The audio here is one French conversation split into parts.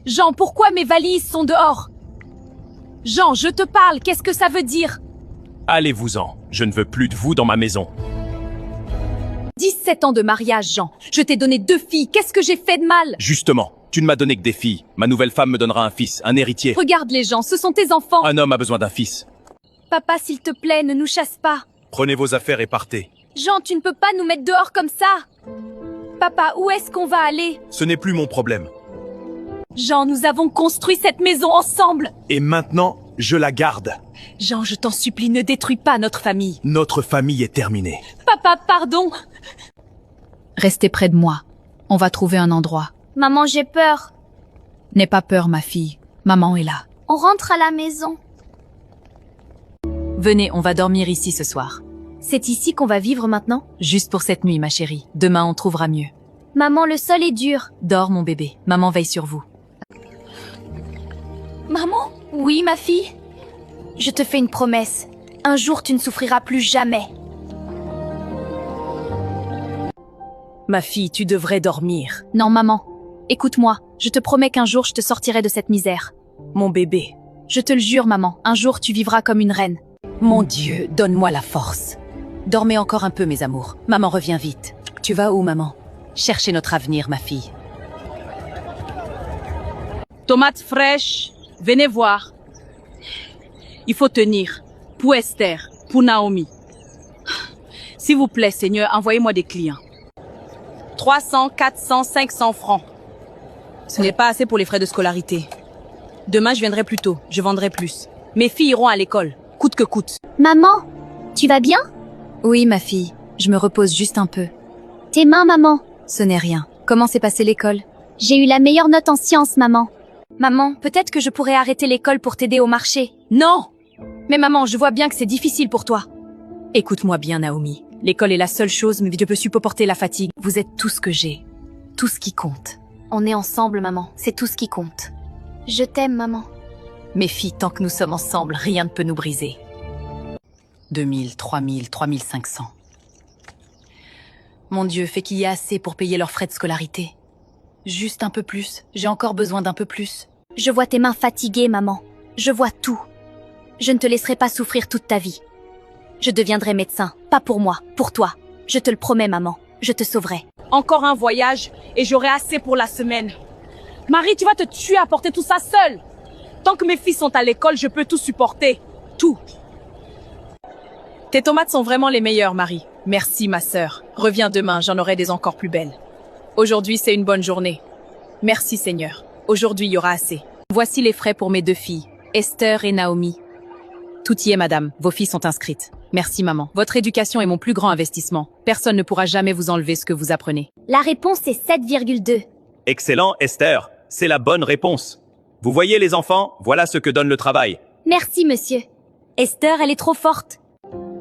Jean, pourquoi mes valises sont dehors? Jean, je te parle, qu'est-ce que ça veut dire? Allez-vous-en, je ne veux plus de vous dans ma maison. 17 ans de mariage, Jean. Je t'ai donné 2 filles, qu'est-ce que j'ai fait de mal? Justement, tu ne m'as donné que des filles. Ma nouvelle femme me donnera un fils, un héritier. Regarde les gens, ce sont tes enfants. Un homme a besoin d'un fils. Papa, s'il te plaît, ne nous chasse pas. Prenez vos affaires et partez. Jean, tu ne peux pas nous mettre dehors comme ça. Papa, où est-ce qu'on va aller? Ce n'est plus mon problème. Jean, nous avons construit cette maison ensemble. Et maintenant, je la garde. Jean, je t'en supplie, ne détruis pas notre famille. Notre famille est terminée. Papa, pardon. Restez près de moi. On va trouver un endroit. Maman, j'ai peur. N'aie pas peur, ma fille. Maman est là. On rentre à la maison. Venez, on va dormir ici ce soir. C'est ici qu'on va vivre maintenant? Juste pour cette nuit, ma chérie. Demain, on trouvera mieux. Maman, le sol est dur. Dors, mon bébé. Maman veille sur vous. Maman? Oui, ma fille? Je te fais une promesse. Un jour, tu ne souffriras plus jamais. Ma fille, tu devrais dormir. Non, maman. Écoute-moi. Je te promets qu'un jour, je te sortirai de cette misère. Mon bébé. Je te le jure, maman. Un jour, tu vivras comme une reine. Mon Dieu, donne-moi la force. Dormez encore un peu, mes amours. Maman revient vite. Tu vas où, maman? Cherchez notre avenir, ma fille. Tomates fraîches, venez voir. Il faut tenir. Pour Esther, pour Naomi. S'il vous plaît, Seigneur, envoyez-moi des clients. 300, 400, 500 francs. Ce n'est pas assez pour les frais de scolarité. Demain, je viendrai plus tôt. Je vendrai plus. Mes filles iront à l'école, coûte que coûte. Maman, tu vas bien? Oui, ma fille. Je me repose juste un peu. Tes mains, maman. Ce n'est rien. Comment s'est passée l'école? J'ai eu la meilleure note en sciences, maman. Maman, peut-être que je pourrais arrêter l'école pour t'aider au marché. Non! Mais maman, je vois bien que c'est difficile pour toi. Écoute-moi bien, Naomi. L'école est la seule chose, mais je peux supporter la fatigue. Vous êtes tout ce que j'ai. Tout ce qui compte. On est ensemble, maman. C'est tout ce qui compte. Je t'aime, maman. Mes filles, tant que nous sommes ensemble, rien ne peut nous briser. 2000, 3000, 3500. Mon Dieu, fais qu'il y ait assez pour payer leurs frais de scolarité. Juste un peu plus. J'ai encore besoin d'un peu plus. Je vois tes mains fatiguées, maman. Je vois tout. Je ne te laisserai pas souffrir toute ta vie. Je deviendrai médecin, pas pour moi, pour toi. Je te le promets, maman. Je te sauverai. Encore un voyage et j'aurai assez pour la semaine. Marie, tu vas te tuer à porter tout ça seule. Tant que mes filles sont à l'école, je peux tout supporter. Tout. Tes tomates sont vraiment les meilleures, Marie. Merci, ma sœur. Reviens demain, j'en aurai des encore plus belles. Aujourd'hui, c'est une bonne journée. Merci, Seigneur. Aujourd'hui, il y aura assez. Voici les frais pour mes 2 filles, Esther et Naomi. Tout y est, madame. Vos filles sont inscrites. Merci, maman. Votre éducation est mon plus grand investissement. Personne ne pourra jamais vous enlever ce que vous apprenez. La réponse est 7,2. Excellent, Esther. C'est la bonne réponse. Vous voyez les enfants, voilà ce que donne le travail. Merci, monsieur. Esther, elle est trop forte.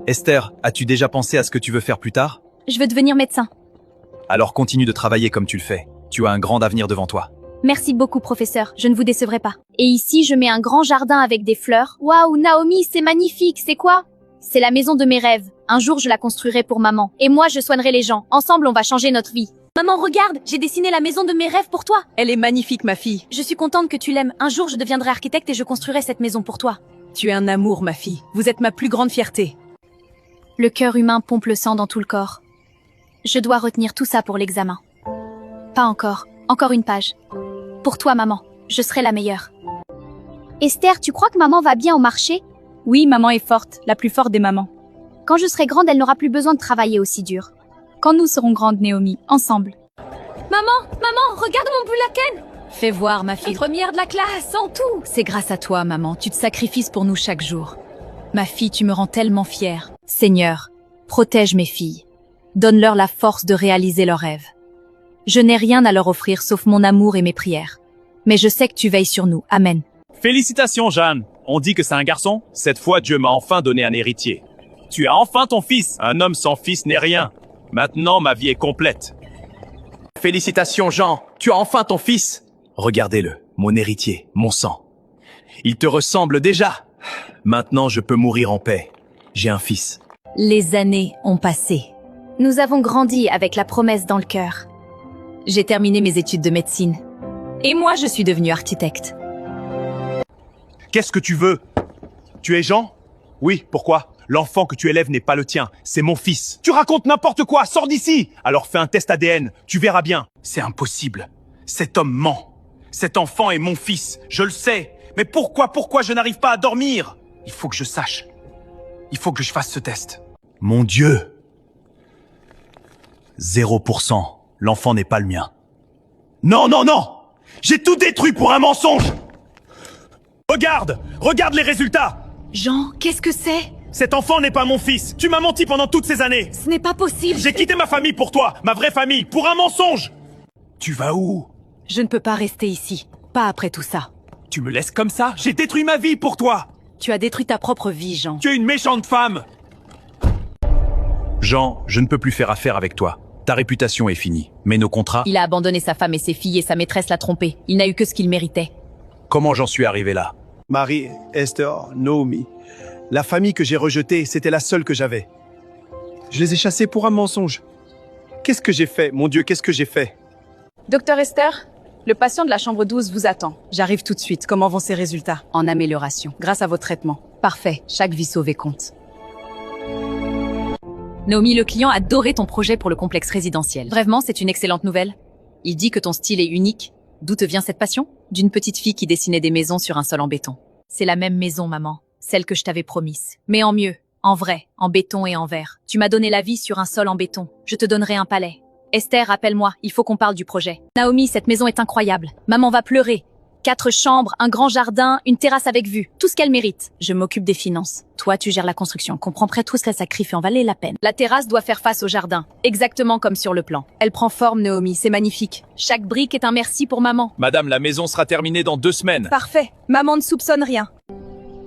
Esther, as-tu déjà pensé à ce que tu veux faire plus tard? Je veux devenir médecin. Alors continue de travailler comme tu le fais. Tu as un grand avenir devant toi. Merci beaucoup, professeur. Je ne vous décevrai pas. Et ici, je mets un grand jardin avec des fleurs. Waouh, Naomi, c'est magnifique. C'est quoi? C'est la maison de mes rêves. Un jour, je la construirai pour maman. Et moi, je soignerai les gens. Ensemble, on va changer notre vie. Maman, regarde, j'ai dessiné la maison de mes rêves pour toi. Elle est magnifique, ma fille. Je suis contente que tu l'aimes. Un jour, je deviendrai architecte et je construirai cette maison pour toi. Tu es un amour, ma fille. Vous êtes ma plus grande fierté. Le cœur humain pompe le sang dans tout le corps. Je dois retenir tout ça pour l'examen. Pas encore. Encore une page. Pour toi, maman. Je serai la meilleure. Esther, tu crois que maman va bien au marché? Oui, maman est forte. La plus forte des mamans. Quand je serai grande, elle n'aura plus besoin de travailler aussi dur. Quand nous serons grandes, Naomi, ensemble. Maman, regarde mon bulletin. Fais voir, ma fille. Première de la classe, en tout. C'est grâce à toi, maman. Tu te sacrifies pour nous chaque jour. Ma fille, tu me rends tellement fière. Seigneur, protège mes filles. Donne-leur la force de réaliser leurs rêves. Je n'ai rien à leur offrir sauf mon amour et mes prières. Mais je sais que tu veilles sur nous. Amen. Félicitations, Jeanne. On dit que c'est un garçon. Cette fois, Dieu m'a enfin donné un héritier. Tu as enfin ton fils. Un homme sans fils n'est rien. Maintenant, ma vie est complète. Félicitations, Jean. Tu as enfin ton fils. Regardez-le, mon héritier, mon sang. Il te ressemble déjà. Maintenant, je peux mourir en paix. J'ai un fils. Les années ont passé. Nous avons grandi avec la promesse dans le cœur. J'ai terminé mes études de médecine. Et moi, je suis devenue architecte. Qu'est-ce que tu veux? Tu es Jean? Oui, pourquoi? L'enfant que tu élèves n'est pas le tien, c'est mon fils. Tu racontes n'importe quoi, sors d'ici! Alors fais un test ADN, tu verras bien. C'est impossible. Cet homme ment. Cet enfant est mon fils, je le sais. Mais pourquoi je n'arrive pas à dormir? Il faut que je sache. Il faut que je fasse ce test. Mon Dieu! 0%. L'enfant n'est pas le mien. Non! J'ai tout détruit pour un mensonge! Regarde les résultats! Jean, qu'est-ce que c'est? Cet enfant n'est pas mon fils. Tu m'as menti pendant toutes ces années. Ce n'est pas possible. J'ai quitté ma famille pour toi, ma vraie famille, pour un mensonge. Tu vas où? Je ne peux pas rester ici. Pas après tout ça. Tu me laisses comme ça? J'ai détruit ma vie pour toi. Tu as détruit ta propre vie, Jean. Tu es une méchante femme. Jean, je ne peux plus faire affaire avec toi. Ta réputation est finie. Mais nos contrats... Il a abandonné sa femme et ses filles et sa maîtresse l'a trompé. Il n'a eu que ce qu'il méritait. Comment j'en suis arrivé là? Marie, Esther, Naomi. La famille que j'ai rejetée, c'était la seule que j'avais. Je les ai chassés pour un mensonge. Qu'est-ce que j'ai fait? Mon Dieu, qu'est-ce que j'ai fait? Docteur Esther, le patient de la chambre 12 vous attend. J'arrive tout de suite. Comment vont ces résultats? En amélioration, grâce à vos traitements. Parfait, chaque vie sauvée compte. Naomi, le client adorait ton projet pour le complexe résidentiel. Vraiment, c'est une excellente nouvelle. Il dit que ton style est unique. D'où te vient cette passion? D'une petite fille qui dessinait des maisons sur un sol en béton. C'est la même maison, maman. Celle que je t'avais promise. Mais en mieux, en vrai, en béton et en verre. Tu m'as donné la vie sur un sol en béton. Je te donnerai un palais. Esther, appelle-moi, il faut qu'on parle du projet. Naomi, cette maison est incroyable. Maman va pleurer. 4 chambres, un grand jardin, une terrasse avec vue. Tout ce qu'elle mérite. Je m'occupe des finances. Toi, tu gères la construction. Comprends près tout ce qu'elle sacrifie en valait la peine. La terrasse doit faire face au jardin. Exactement comme sur le plan. Elle prend forme, Naomi. C'est magnifique. Chaque brique est un merci pour maman. Madame, la maison sera terminée dans 2 semaines. Parfait. Maman ne soupçonne rien.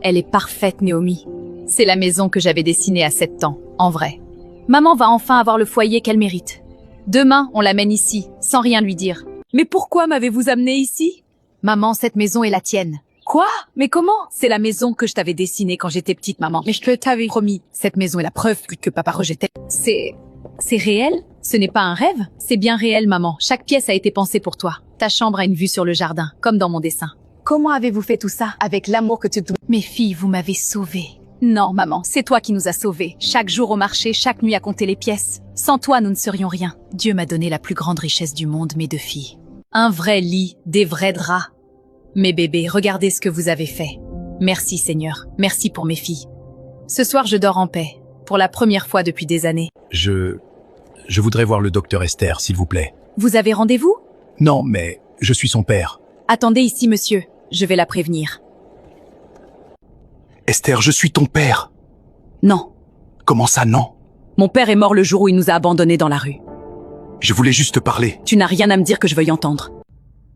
Elle est parfaite, Naomi. C'est la maison que j'avais dessinée à 7 ans. En vrai. Maman va enfin avoir le foyer qu'elle mérite. Demain, on l'amène ici, sans rien lui dire. Mais pourquoi m'avez-vous amené ici? Maman, cette maison est la tienne. Quoi? Mais comment? C'est la maison que je t'avais dessinée quand j'étais petite, maman. Mais je te t'avais Promis, cette maison est la preuve que papa rejetait. C'est réel? Ce n'est pas un rêve? C'est bien réel, maman. Chaque pièce a été pensée pour toi. Ta chambre a une vue sur le jardin, comme dans mon dessin. Comment avez-vous fait tout ça? Avec l'amour que tu... Mes filles, vous m'avez sauvée. Non, maman, c'est toi qui nous as sauvés. Chaque jour au marché, chaque nuit à compter les pièces. Sans toi, nous ne serions rien. Dieu m'a donné la plus grande richesse du monde, mes 2 filles. Un vrai lit, des vrais draps. Mes bébés, regardez ce que vous avez fait. Merci, Seigneur. Merci pour mes filles. Ce soir, je dors en paix. Pour la première fois depuis des années. Je voudrais voir le docteur Esther, s'il vous plaît. Vous avez rendez-vous? Non, mais je suis son père. Attendez ici, monsieur. Je vais la prévenir. Esther, je suis ton père. Non. Comment ça, non? Mon père est mort le jour où il nous a abandonnés dans la rue. Je voulais juste te parler. Tu n'as rien à me dire que je veuille entendre.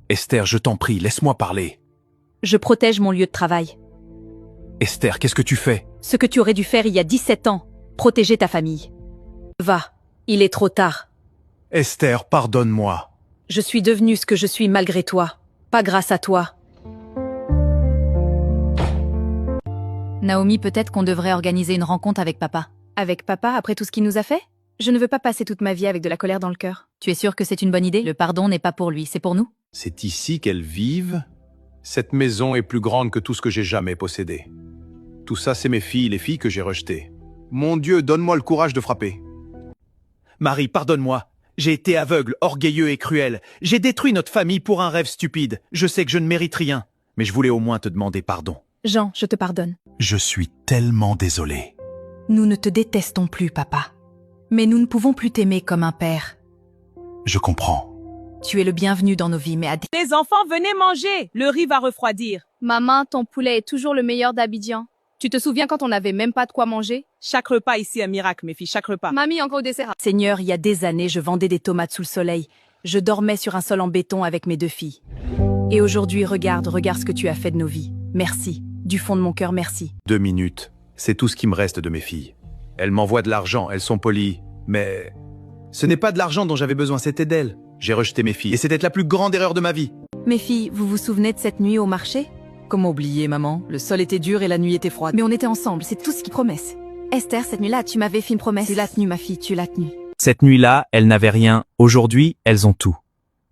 Esther, je t'en prie, laisse-moi parler. Je protège mon lieu de travail. Esther, qu'est-ce que tu fais? Ce que tu aurais dû faire il y a 17 ans. Protéger ta famille. Va. Il est trop tard. Esther, pardonne-moi. Je suis devenue ce que je suis malgré toi. Pas grâce à toi. Naomi, peut-être qu'on devrait organiser une rencontre avec papa. Avec papa, après tout ce qu'il nous a fait? Je ne veux pas passer toute ma vie avec de la colère dans le cœur. Tu es sûr que c'est une bonne idée? Le pardon n'est pas pour lui, c'est pour nous. C'est ici qu'elles vivent? Cette maison est plus grande que tout ce que j'ai jamais possédé. Tout ça, c'est mes filles, les filles que j'ai rejetées. Mon Dieu, donne-moi le courage de frapper. Marie, pardonne-moi. J'ai été aveugle, orgueilleux et cruel. J'ai détruit notre famille pour un rêve stupide. Je sais que je ne mérite rien, mais je voulais au moins te demander pardon. Jean, je te pardonne. Je suis tellement désolé. Nous ne te détestons plus, papa. Mais nous ne pouvons plus t'aimer comme un père. Je comprends. Tu es le bienvenu dans nos vies, mais Les enfants, venez manger. Le riz va refroidir. Maman, ton poulet est toujours le meilleur d'Abidjan. Tu te souviens quand on n'avait même pas de quoi manger? Chaque repas ici est un miracle, mes filles, chaque repas. Mamie, encore au dessert. Seigneur, il y a des années, je vendais des tomates sous le soleil. Je dormais sur un sol en béton avec mes 2 filles. Et aujourd'hui, regarde ce que tu as fait de nos vies. Merci. Du fond de mon cœur, merci. 2 minutes. C'est tout ce qui me reste de mes filles. Elles m'envoient de l'argent, elles sont polies. Mais ce n'est pas de l'argent dont j'avais besoin, c'était d'elles. J'ai rejeté mes filles et c'était la plus grande erreur de ma vie. Mes filles, vous vous souvenez de cette nuit au marché? Comment oublier, maman? Le sol était dur et la nuit était froide. Mais on était ensemble, c'est tout ce qui promesse. Esther, cette nuit-là, tu m'avais fait une promesse. Tu l'as tenue, ma fille, tu l'as tenue. Cette nuit-là, elles n'avaient rien. Aujourd'hui, elles ont tout.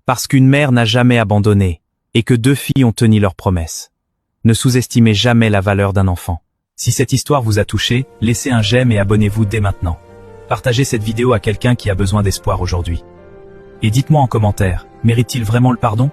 Parce qu'une mère n'a jamais abandonné. et que 2 filles ont tenu leurs promesses. Ne sous-estimez jamais la valeur d'un enfant. Si cette histoire vous a touché, laissez un j'aime et abonnez-vous dès maintenant. Partagez cette vidéo à quelqu'un qui a besoin d'espoir aujourd'hui. Et dites-moi en commentaire, mérite-t-il vraiment le pardon ?